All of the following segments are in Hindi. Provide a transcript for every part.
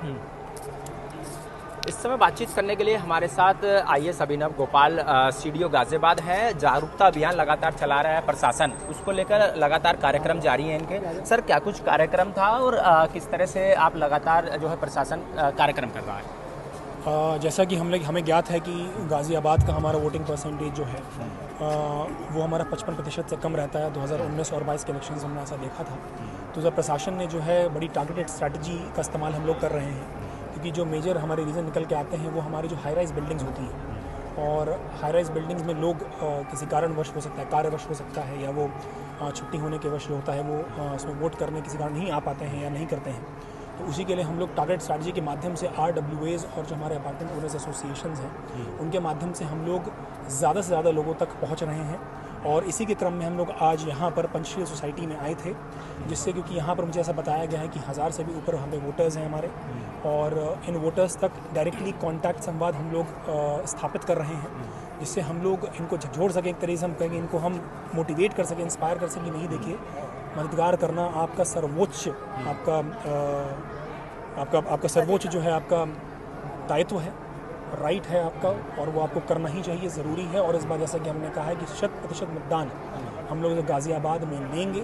हम्म। इस समय बातचीत करने के लिए हमारे साथ आईएएस अभिनव गोपाल सीडीओ गाजियाबाद हैं। जागरूकता अभियान लगातार चला रहा है प्रशासन, उसको लेकर लगातार कार्यक्रम जारी हैं इनके। सर, क्या कुछ कार्यक्रम था और किस तरह से आप लगातार जो है प्रशासन कार्यक्रम कर रहा है? जैसा कि हमें ज्ञात है कि गाज़ियाबाद का हमारा वोटिंग परसेंटेज जो है वो हमारा 55% से कम रहता है। 2019 और 22 के इलेक्शन हमने ऐसा देखा था। तो जब प्रशासन ने जो है बड़ी टारगेटेड स्ट्रैटेजी का इस्तेमाल हम लोग कर रहे हैं, क्योंकि जो मेजर हमारे रीज़न निकल के आते हैं वो हमारी जो हाई राइज बिल्डिंग्स होती हैं, और हाई राइज बिल्डिंग्स में लोग किसी कारणवश हो सकता है, कार्यवश हो सकता है, या वो छुट्टी होने के वश जो होता है वो उसमें वोट करने किसी कारण नहीं आ पाते हैं या नहीं करते हैं। तो उसी के लिए हम लोग टारगेट स्ट्रैटेजी के माध्यम से RWAs और जो हमारे अपार्टमेंट ओनर्स एसोसिएशंस हैं उनके माध्यम से हम लोग ज़्यादा से ज़्यादा लोगों तक पहुंच रहे हैं। और इसी के क्रम में हम लोग आज यहाँ पर पंचशील सोसाइटी में आए थे, जिससे क्योंकि यहाँ पर मुझे ऐसा बताया गया है कि 1000 से भी ऊपर हमें वोटर्स हैं हमारे, और इन वोटर्स तक डायरेक्टली कॉन्टैक्ट संवाद हम लोग स्थापित कर रहे हैं, जिससे हम लोग इनको झकझोर सकें। एक तरीके से हम कहेंगे इनको हम मोटिवेट कर सकें, इंस्पायर कर सकें। नहीं, देखिए, मतदान करना आपका सर्वोच्च आपका सर्वोच्च जो है आपका दायित्व है, राइट है आपका, और वो आपको करना ही चाहिए, ज़रूरी है। और इस बार जैसा कि हमने कहा है कि 100% मतदान हम लोग गाज़ियाबाद में लेंगे,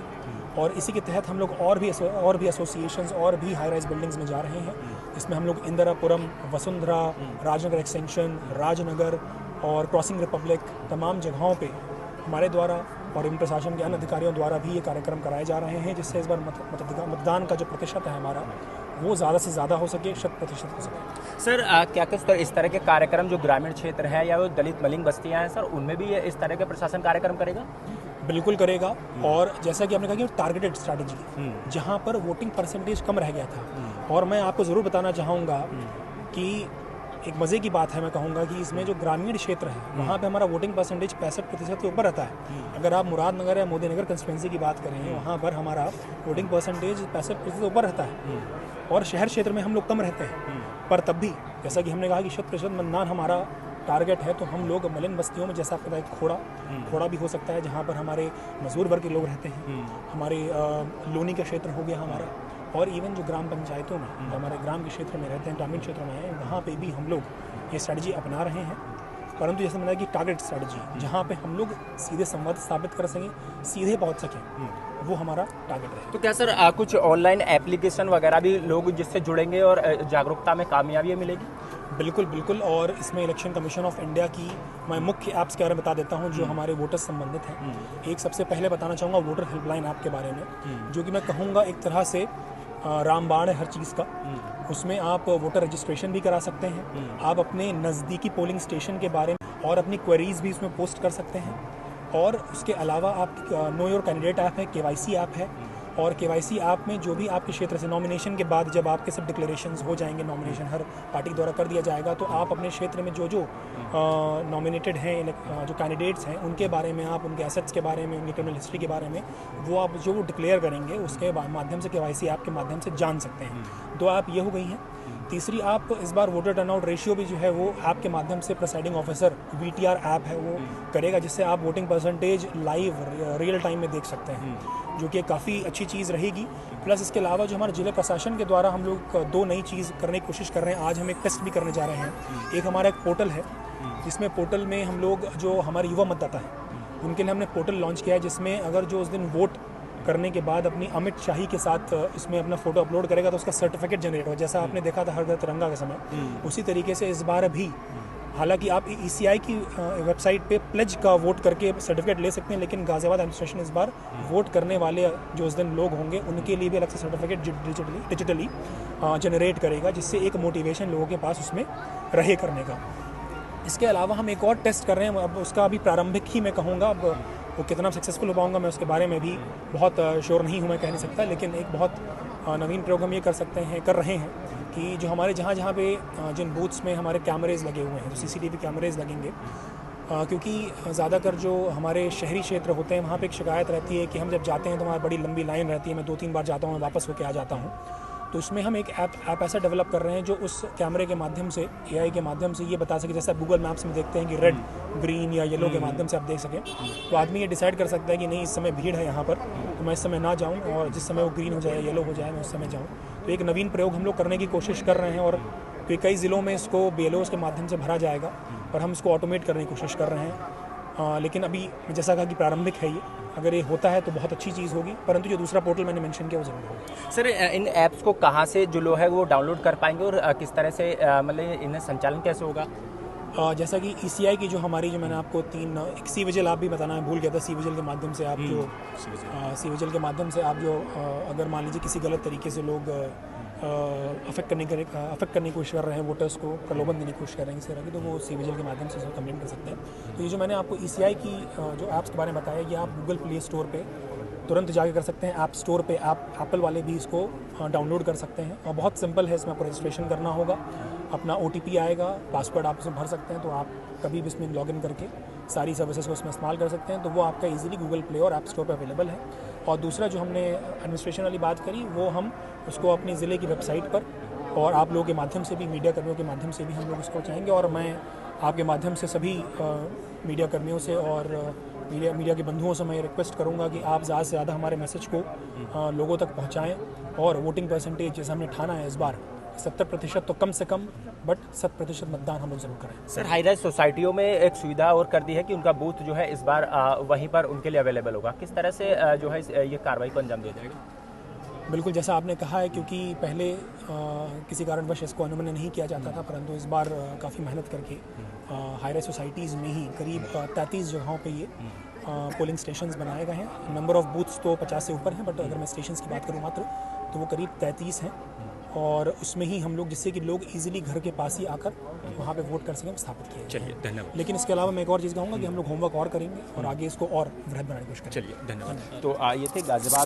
और इसी के तहत हम लोग और भी एसोसिएशंस और भी हाई राइज बिल्डिंग्स में जा रहे हैं। इसमें हम लोग इंदिरापुरम, वसुंधरा, राजनगर एक्सटेंशन, राजनगर और क्रॉसिंग रिपब्लिक, तमाम जगहों पे हमारे द्वारा और इन प्रशासन के अन्य अधिकारियों द्वारा भी ये कार्यक्रम कराए जा रहे हैं, जिससे इस बार मतदान का जो प्रतिशत है हमारा वो ज़्यादा से ज़्यादा हो सके, 100% हो सके। सर, क्या किस इस तरह के कार्यक्रम जो ग्रामीण क्षेत्र है या वो दलित मलिंग बस्तियां हैं, सर, उनमें भी इस तरह के प्रशासन कार्यक्रम करेगा? बिल्कुल करेगा। और जैसा कि आपने कहा कि टारगेटेड स्ट्रैटेजी, जहाँ पर वोटिंग परसेंटेज कम रह गया था, और मैं आपको ज़रूर बताना चाहूँगा कि एक मज़े की बात है, मैं कहूँगा कि इसमें जो ग्रामीण क्षेत्र है वहाँ पे हमारा वोटिंग परसेंटेज 65% के ऊपर रहता है। अगर आप मुरादनगर या मोदीनगर कंस्टिट्यूंसी की बात करें, वहाँ पर हमारा वोटिंग परसेंटेज 65% ऊपर रहता है, और शहर क्षेत्र में हम लोग कम रहते हैं। पर तब भी जैसा कि हमने कहा कि 100% मतदान हमारा टारगेट है, तो हम लोग मलिन बस्तियों में, जैसा आपको पता है, खोड़ा भी हो सकता है जहाँ पर हमारे मजदूर वर्ग के लोग रहते हैं, हमारे लोनी का क्षेत्र हो गया हमारा, और इवन जो ग्राम पंचायतों में हमारे ग्राम के क्षेत्र में रहते हैं, ग्रामीण क्षेत्र में हैं, वहाँ पे भी हम लोग ये स्ट्रैटेजी अपना रहे हैं। परंतु जैसे मैंने कहा कि टारगेट स्ट्रैटेजी, जहाँ पे हम लोग सीधे संवाद स्थापित कर सकें, सीधे पहुँच सकें, वो हमारा टारगेट है। तो क्या सर कुछ ऑनलाइन एप्लीकेशन वगैरह भी लोग जिससे जुड़ेंगे और जागरूकता में कामयाबी मिलेगी? बिल्कुल बिल्कुल। और इसमें इलेक्शन कमीशन ऑफ इंडिया की मैं मुख्य ऐप्स के बारे में बता देता हूं जो हमारे वोटर्स संबंधित हैं। एक सबसे पहले बताना चाहूँगा वोटर हेल्पलाइन ऐप के बारे में, जो कि मैं कहूँगा एक तरह से रामबाण है हर चीज़ का। उसमें आप वोटर रजिस्ट्रेशन भी करा सकते हैं, आप अपने नज़दीकी पोलिंग स्टेशन के बारे में और अपनी क्वेरीज भी उसमें पोस्ट कर सकते हैं। और उसके अलावा आप नो योर कैंडिडेट ऐप है, KYC ऐप है, और KYC ऐप में जो भी आपके क्षेत्र से नॉमिनेशन के बाद जब आपके सब डिक्लेरेशंस हो जाएंगे, नॉमिनेशन हर पार्टी द्वारा कर दिया जाएगा, तो आप अपने क्षेत्र में जो नॉमिनेटेड हैं, जो कैंडिडेट्स हैं, उनके बारे में, आप उनके एसेट्स के बारे में, उनकी क्रिमिनल हिस्ट्री के बारे में, वो आप जो डिक्लेयर करेंगे उसके माध्यम से KYC ऐप के माध्यम से जान सकते हैं। 2 ऐप ये हो गई हैं। तीसरी आप इस बार वोटर टर्नआउट रेशियो भी जो है वो ऐप के माध्यम से प्रिसाइडिंग ऑफिसर VTR ऐप है वो करेगा, जिससे आप voting percentage live real time में देख सकते हैं, जो कि काफ़ी अच्छी चीज़ रहेगी। प्लस इसके अलावा जो हमारे जिला प्रशासन के द्वारा हम लोग 2 नई चीज़ करने की कोशिश कर रहे हैं। आज हम एक टेस्ट भी करने जा रहे हैं। एक हमारा एक पोर्टल है, जिसमें पोर्टल में हम लोग जो हमारे युवा मतदाता हैं उनके लिए हमने पोर्टल लॉन्च किया है, जिसमें अगर जो उस दिन वोट करने के बाद अपनी अमिट शाही के साथ इसमें अपना फोटो अपलोड करेगा तो उसका सर्टिफिकेट जनरेट हो, जैसा आपने देखा था हर घर तिरंगा के समय, उसी तरीके से इस बार भी, हालांकि आप ECI की वेबसाइट पे प्लेज का वोट करके सर्टिफिकेट ले सकते हैं, लेकिन गाज़ियाबाद एडमिनिस्ट्रेशन इस बार वोट करने वाले जो उस दिन लोग होंगे उनके लिए भी अलग से सर्टिफिकेट डिजिटली जनरेट करेगा, जिससे एक मोटिवेशन लोगों के पास उसमें रहे करने का। इसके अलावा हम एक और टेस्ट कर रहे हैं, अब उसका अभी प्रारंभिक ही मैं कहूँगा, अब वो कितना सक्सेसफुल हो पाऊँगा मैं उसके बारे में भी बहुत श्योर नहीं हूँ, मैं कह नहीं सकता, लेकिन एक बहुत नवीन प्रयोग हम ये कर रहे हैं कि जो हमारे जहाँ पे जिन बूथ्स में हमारे कैमरेज लगे हुए हैं, जो CCTV कैमरेज लगेंगे, क्योंकि ज़्यादातर जो हमारे शहरी क्षेत्र होते हैं वहाँ पे एक शिकायत रहती है कि हम जब जाते हैं तो हमारी बड़ी लंबी लाइन रहती है, मैं 2-3 बार जाता हूँ, मैं वापस होकर आ जाता हूँ। तो उसमें हम एक ऐप ऐसा डेवलप कर रहे हैं जो उस कैमरे के माध्यम से, AI के माध्यम से ये बता सके, जैसे आप गूगल मैप्स में देखते हैं कि रेड, ग्रीन या येलो के माध्यम से आप देख सकें, तो आदमी ये डिसाइड कर सकता है कि नहीं, इस समय भीड़ है यहाँ पर, तो मैं इस समय ना जाऊँ, और जिस समय वो ग्रीन हो जाए, येलो हो जाए, मैं उस समय जाऊँ। तो तो एक नवीन प्रयोग हम लोग करने की कोशिश कर रहे हैं, और कई ज़िलों में इसको BLOs के माध्यम से भरा जाएगा, पर हम इसको ऑटोमेट करने की कोशिश कर रहे हैं। लेकिन अभी जैसा कहा कि प्रारंभिक है ये, अगर ये होता है तो बहुत अच्छी चीज़ होगी, परंतु जो दूसरा पोर्टल मैंने मेंशन किया वो ज़रूर होगा। सर, इन ऐप्स को कहाँ से जो लोग है वो डाउनलोड कर पाएंगे और किस तरह से मतलब इन्हें संचालन कैसे होगा? जैसा कि ECI की जो हमारी, जो मैंने आपको एक सी विजिल आप भी बताना भूल गया था, सी विजिल के माध्यम से आप जो सी विजिल के माध्यम से आप जो अगर मान लीजिए किसी गलत तरीके से लोग अफेक्ट करने की कोशिश कर रहे हैं, वोटर्स को प्रलोभन देने की कोशिश कर रहे हैं इस तरह की, तो वो सी विजिल के माध्यम से कंप्लेंट कर सकते हैं। तो ये जो मैंने आपको ECI की जो ऐप्स के बारे में बताया, ये आप गूगल प्ले स्टोर पे तुरंत जाके कर सकते हैं। ऐप स्टोर पे आप एप्पल वाले भी इसको डाउनलोड कर सकते हैं, और बहुत सिंपल है। इसमें आपको रजिस्ट्रेशन करना होगा, अपना OTP आएगा, पासवर्ड आप इसमें भर सकते हैं, तो आप कभी भी इसमें लॉगिन करके सारी सर्विसेज को इसमें इस्तेमाल कर सकते हैं। तो वो आपका इजीली गूगल प्ले और ऐप स्टोर पर अवेलेबल है। और दूसरा जो हमने एडमिनिस्ट्रेशन वाली बात करी, वो हम उसको अपनी ज़िले की वेबसाइट पर और आप लोगों के माध्यम से भी, मीडिया कर्मियों के माध्यम से भी हम लोग इसको चाहेंगे। और मैं आपके माध्यम से सभी मीडिया कर्मियों से और मीडिया के बंधुओं से मैं रिक्वेस्ट करूंगा कि आप ज़्यादा से ज़्यादा हमारे मैसेज को लोगों तक पहुंचाएं, और वोटिंग परसेंटेज जैसे हमने ठाना है इस बार 70% तो कम से कम, बट 100% मतदान हम लोग जरूर करें। सर, हाई राइज सोसाइटियों में एक सुविधा और कर दी है कि उनका बूथ जो है इस बार वहीं पर उनके लिए अवेलेबल होगा। किस तरह से जो है ये कार्रवाई को अंजाम दिया जाएगा? बिल्कुल जैसा आपने कहा है, क्योंकि पहले किसी कारणवश इसको अनुमति नहीं किया जाता था, परंतु इस बार काफ़ी मेहनत करके हाई राइज सोसाइटीज़ में ही करीब 33 जगहों पे ये पोलिंग स्टेशंस बनाए गए हैं। नंबर ऑफ़ बूथ्स तो 50 से ऊपर हैं, बट अगर मैं स्टेशंस की बात करूँ मात्र, तो वो करीब 33 हैं। और उसमें ही हम लोग, जिससे कि लोग इजीली घर के पास ही आकर वहाँ पे वोट कर सकें, स्थापित किए। चलिए, धन्यवाद। लेकिन इसके अलावा मैं एक और चीज़ कहूँगा कि हम लोग होमवर्क और करेंगे और आगे इसको और वृहद बनाने की कोशिश करेंगे। चलिए, धन्यवाद। तो ये थे गाजियाबाद